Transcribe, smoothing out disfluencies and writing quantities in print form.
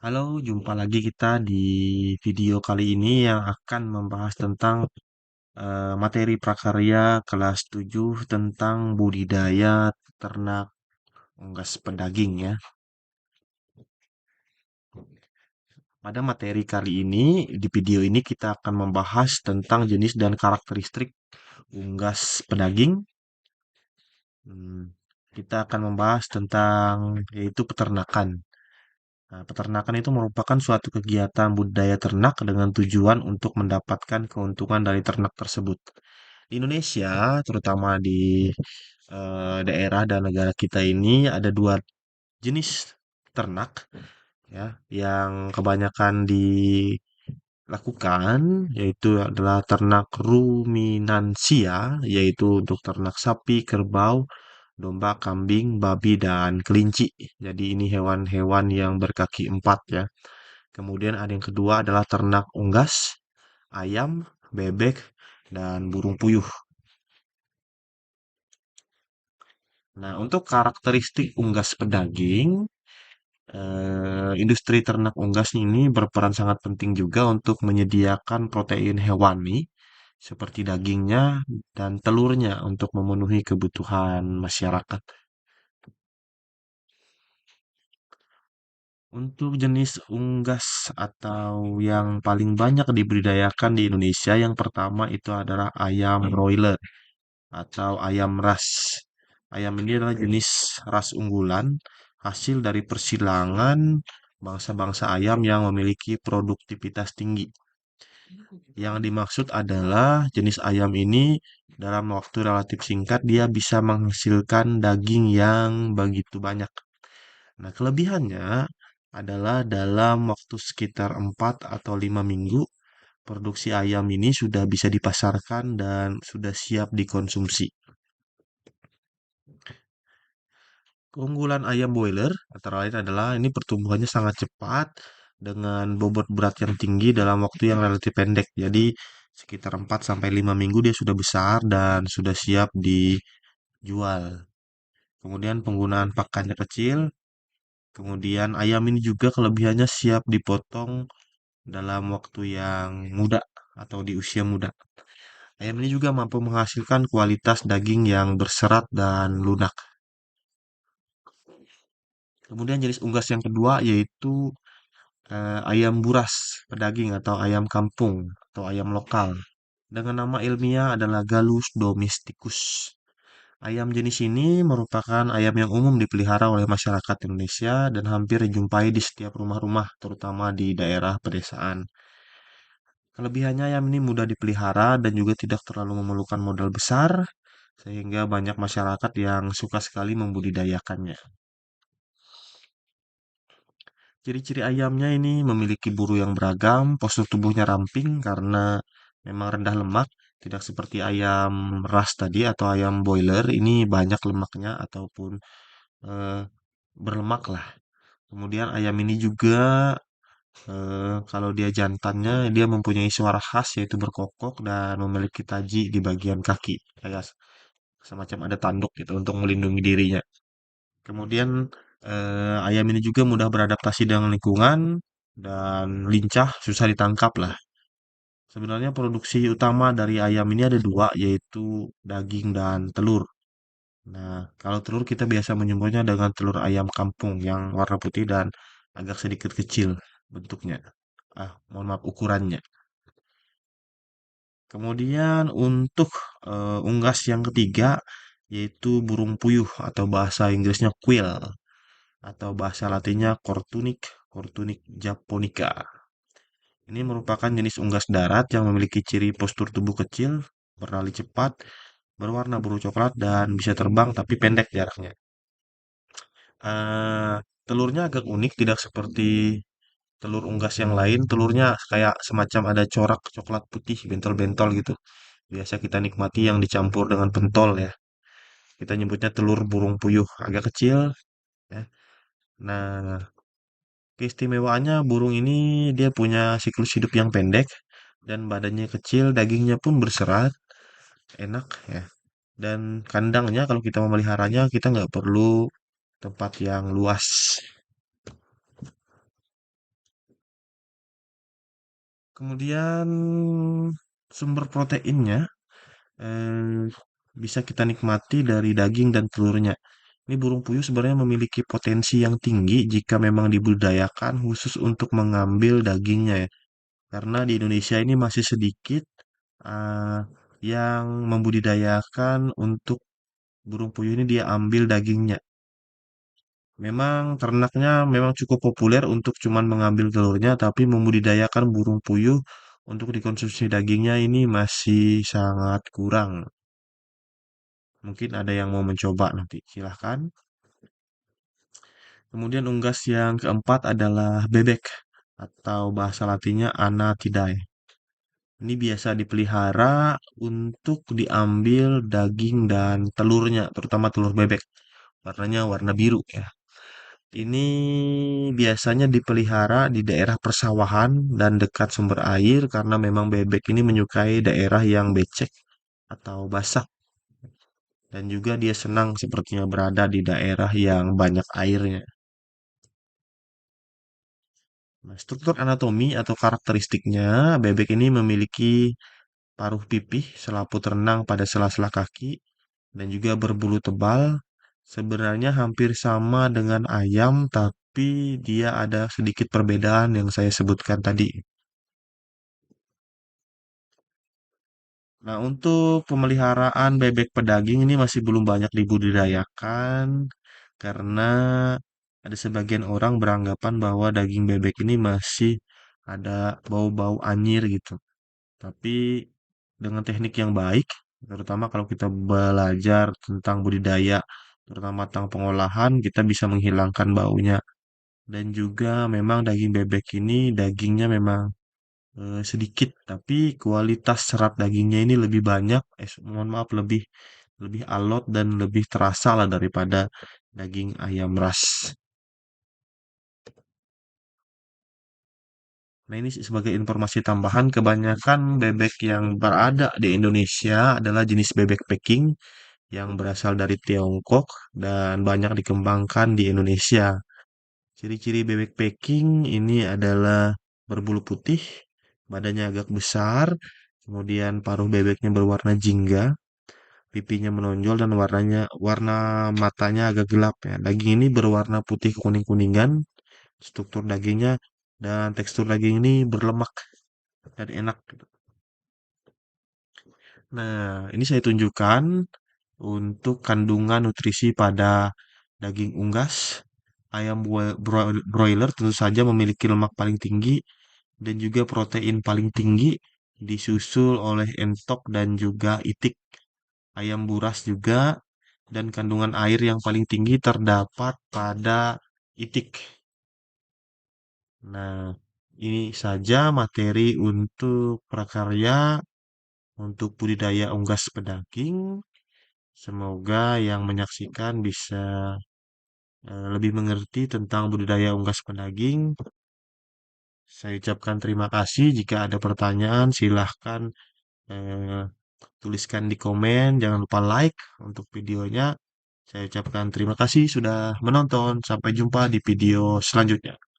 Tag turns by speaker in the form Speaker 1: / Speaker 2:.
Speaker 1: Halo, jumpa lagi kita di video kali ini yang akan membahas tentang materi prakarya kelas 7 tentang budidaya ternak unggas pedaging ya. Pada materi kali ini, di video ini kita akan membahas tentang jenis dan karakteristik unggas pedaging. Hmm, Kita akan membahas tentang yaitu peternakan. Nah, peternakan itu merupakan suatu kegiatan budidaya ternak dengan tujuan untuk mendapatkan keuntungan dari ternak tersebut. Di Indonesia, terutama di daerah dan negara kita ini ada dua jenis ternak ya yang kebanyakan dilakukan, yaitu adalah ternak ruminansia, yaitu untuk ternak sapi, kerbau, domba, kambing, babi, dan kelinci. Jadi ini hewan-hewan yang berkaki empat ya. Kemudian ada yang kedua adalah ternak unggas, ayam, bebek, dan burung puyuh. Nah, untuk karakteristik unggas pedaging, industri ternak unggas ini berperan sangat penting juga untuk menyediakan protein hewani seperti dagingnya dan telurnya untuk memenuhi kebutuhan masyarakat. Untuk jenis unggas atau yang paling banyak dibudidayakan di Indonesia, yang pertama itu adalah ayam broiler atau ayam ras. Ayam ini adalah jenis ras unggulan hasil dari persilangan bangsa-bangsa ayam yang memiliki produktivitas tinggi. Yang dimaksud adalah jenis ayam ini dalam waktu relatif singkat dia bisa menghasilkan daging yang begitu banyak. Nah, kelebihannya adalah dalam waktu sekitar 4 atau 5 minggu, produksi ayam ini sudah bisa dipasarkan dan sudah siap dikonsumsi. Keunggulan ayam boiler antara lain adalah ini pertumbuhannya sangat cepat dengan bobot berat yang tinggi dalam waktu yang relatif pendek. Jadi sekitar 4 sampai 5 minggu dia sudah besar dan sudah siap dijual. Kemudian penggunaan pakannya kecil. Kemudian ayam ini juga kelebihannya siap dipotong dalam waktu yang muda atau di usia muda. Ayam ini juga mampu menghasilkan kualitas daging yang berserat dan lunak. Kemudian jenis unggas yang kedua yaitu ayam buras pedaging atau ayam kampung atau ayam lokal. Dengan nama ilmiah adalah Gallus domesticus. Ayam jenis ini merupakan ayam yang umum dipelihara oleh masyarakat Indonesia dan hampir dijumpai di setiap rumah-rumah, terutama di daerah pedesaan. Kelebihannya ayam ini mudah dipelihara dan juga tidak terlalu memerlukan modal besar, sehingga banyak masyarakat yang suka sekali membudidayakannya. Ciri-ciri ayamnya ini memiliki bulu yang beragam, postur tubuhnya ramping karena memang rendah lemak, tidak seperti ayam ras tadi atau ayam boiler, ini banyak lemaknya ataupun eh, berlemak lah. Kemudian ayam ini juga kalau dia jantannya dia mempunyai suara khas yaitu berkokok dan memiliki taji di bagian kaki, kayak semacam ada tanduk gitu untuk melindungi dirinya. Kemudian ayam ini juga mudah beradaptasi dengan lingkungan dan lincah, susah ditangkap lah. Sebenarnya produksi utama dari ayam ini ada dua, yaitu daging dan telur. Nah, kalau telur kita biasa menyebutnya dengan telur ayam kampung yang warna putih dan agak sedikit kecil bentuknya. Mohon maaf ukurannya. Kemudian untuk unggas yang ketiga yaitu burung puyuh atau bahasa Inggrisnya quail atau bahasa Latinnya Cortunic japonica. Ini merupakan jenis unggas darat yang memiliki ciri postur tubuh kecil, berlari cepat, berwarna biru coklat dan bisa terbang tapi pendek jaraknya. Eh, Telurnya agak unik, tidak seperti telur unggas yang lain. Telurnya kayak semacam ada corak coklat putih bentol-bentol gitu. Biasa kita nikmati yang dicampur dengan pentol ya. Kita nyebutnya telur burung puyuh, agak kecil ya. Nah, keistimewaannya burung ini dia punya siklus hidup yang pendek dan badannya kecil, dagingnya pun berserat, enak ya. Dan kandangnya kalau kita memeliharanya kita nggak perlu tempat yang luas. Kemudian sumber proteinnya eh, bisa kita nikmati dari daging dan telurnya. Ini burung puyuh sebenarnya memiliki potensi yang tinggi jika memang dibudidayakan khusus untuk mengambil dagingnya ya. Karena di Indonesia ini masih sedikit eh, yang membudidayakan untuk burung puyuh ini dia ambil dagingnya. Memang ternaknya memang cukup populer untuk cuman mengambil telurnya, tapi membudidayakan burung puyuh untuk dikonsumsi dagingnya ini masih sangat kurang. Mungkin ada yang mau mencoba nanti, silahkan. Kemudian unggas yang keempat adalah bebek atau bahasa latinnya Anatidae. Ini biasa dipelihara untuk diambil daging dan telurnya, terutama telur bebek. Warnanya warna biru ya. Ini biasanya dipelihara di daerah persawahan dan dekat sumber air karena memang bebek ini menyukai daerah yang becek atau basah dan juga dia senang sepertinya berada di daerah yang banyak airnya. Nah, struktur anatomi atau karakteristiknya, bebek ini memiliki paruh pipih, selaput renang pada sela-sela kaki, dan juga berbulu tebal. Sebenarnya hampir sama dengan ayam, tapi dia ada sedikit perbedaan yang saya sebutkan tadi. Nah, untuk pemeliharaan bebek pedaging ini masih belum banyak dibudidayakan karena ada sebagian orang beranggapan bahwa daging bebek ini masih ada bau-bau anyir gitu. Tapi dengan teknik yang baik, terutama kalau kita belajar tentang budidaya, terutama tentang pengolahan, kita bisa menghilangkan baunya. Dan juga memang daging bebek ini dagingnya memang sedikit, tapi kualitas serat dagingnya ini lebih banyak. Mohon maaf lebih lebih alot dan lebih terasa lah daripada daging ayam ras. Nah, ini sebagai informasi tambahan, kebanyakan bebek yang berada di Indonesia adalah jenis bebek Peking yang berasal dari Tiongkok dan banyak dikembangkan di Indonesia. Ciri-ciri bebek Peking ini adalah berbulu putih, badannya agak besar, kemudian paruh bebeknya berwarna jingga, pipinya menonjol dan warna matanya agak gelap ya. Daging ini berwarna putih kuning-kuningan, struktur dagingnya dan tekstur daging ini berlemak dan enak gitu. Nah, ini saya tunjukkan untuk kandungan nutrisi pada daging unggas. Ayam broiler tentu saja memiliki lemak paling tinggi dan juga protein paling tinggi, disusul oleh entok dan juga itik. Ayam buras juga dan kandungan air yang paling tinggi terdapat pada itik. Nah, ini saja materi untuk prakarya untuk budidaya unggas pedaging. Semoga yang menyaksikan bisa lebih mengerti tentang budidaya unggas pedaging. Saya ucapkan terima kasih. Jika ada pertanyaan, silahkan eh, tuliskan di komen. Jangan lupa like untuk videonya. Saya ucapkan terima kasih sudah menonton. Sampai jumpa di video selanjutnya.